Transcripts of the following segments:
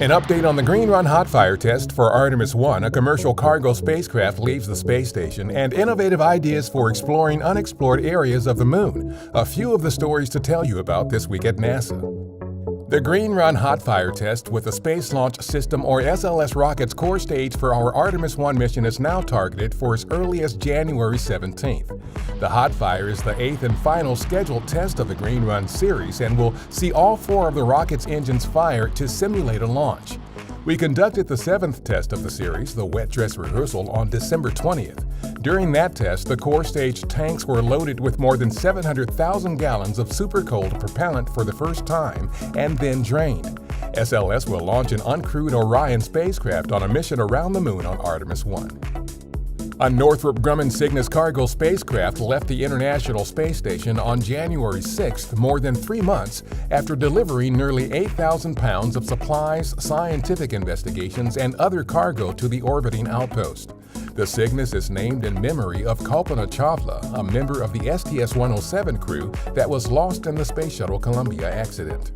An update on the Green Run hot fire test for Artemis I, a commercial cargo spacecraft leaves the space station, and innovative ideas for exploring unexplored areas of the Moon. A few of the stories to tell you about this week at NASA. The Green Run hot fire test with the Space Launch System or SLS rocket's core stage for our Artemis I mission is now targeted for as early as January 17th. The hot fire is the 8th and final scheduled test of the Green Run series and will see all 4 of the rocket's engines fire to simulate a launch. We conducted the 7th test of the series, the wet dress rehearsal, on December 20th. During that test, the core stage tanks were loaded with more than 700,000 gallons of supercold propellant for the first time and then drained. SLS will launch an uncrewed Orion spacecraft on a mission around the Moon on Artemis I. A Northrop Grumman Cygnus cargo spacecraft left the International Space Station on January 6th, more than 3 months after delivering nearly 8,000 pounds of supplies, scientific investigations, and other cargo to the orbiting outpost. The Cygnus is named in memory of Kalpana Chawla, a member of the STS-107 crew that was lost in the Space Shuttle Columbia accident.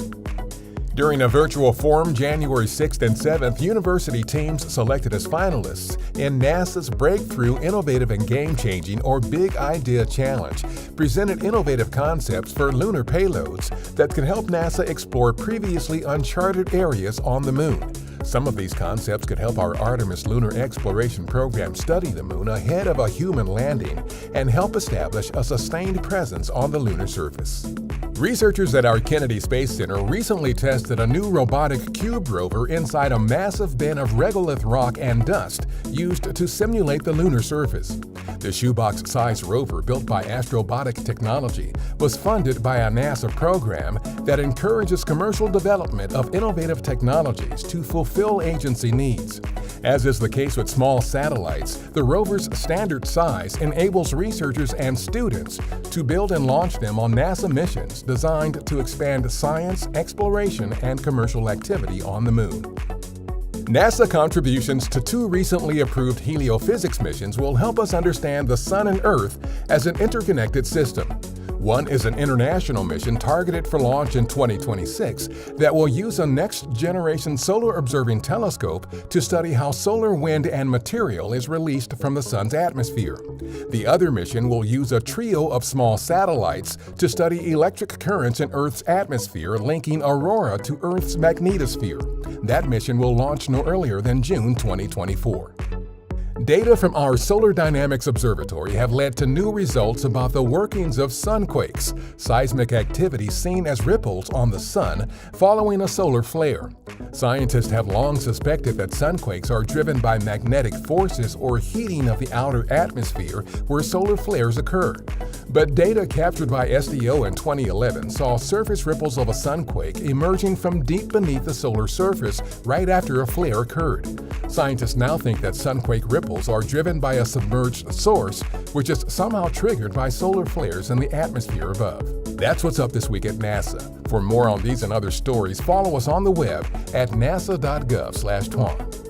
During a virtual forum January 6th and 7th, university teams selected as finalists in NASA's Breakthrough Innovative and Game-Changing or Big Idea Challenge presented innovative concepts for lunar payloads that could help NASA explore previously uncharted areas on the Moon. Some of these concepts could help our Artemis lunar exploration program study the Moon ahead of a human landing and help establish a sustained presence on the lunar surface. Researchers at our Kennedy Space Center recently tested a new robotic cube rover inside a massive bin of regolith rock and dust used to simulate the lunar surface. The shoebox-sized rover, built by Astrobotic Technology, was funded by a NASA program that encourages commercial development of innovative technologies to fulfill agency needs. As is the case with small satellites, the rover's standard size enables researchers and students to build and launch them on NASA missions designed to expand science, exploration, and commercial activity on the Moon. NASA contributions to 2 recently approved heliophysics missions will help us understand the Sun and Earth as an interconnected system. One is an international mission targeted for launch in 2026 that will use a next-generation solar-observing telescope to study how solar wind and material is released from the Sun's atmosphere. The other mission will use a trio of small satellites to study electric currents in Earth's atmosphere, linking aurora to Earth's magnetosphere. That mission will launch no earlier than June 2024. Data from our Solar Dynamics Observatory have led to new results about the workings of sunquakes, seismic activity seen as ripples on the Sun following a solar flare. Scientists have long suspected that sunquakes are driven by magnetic forces or heating of the outer atmosphere where solar flares occur. But data captured by SDO in 2011 saw surface ripples of a sunquake emerging from deep beneath the solar surface right after a flare occurred. Scientists now think that sunquake ripples are driven by a submerged source, which is somehow triggered by solar flares in the atmosphere above. That's what's up this week at NASA. For more on these and other stories, follow us on the web at nasa.gov/twan.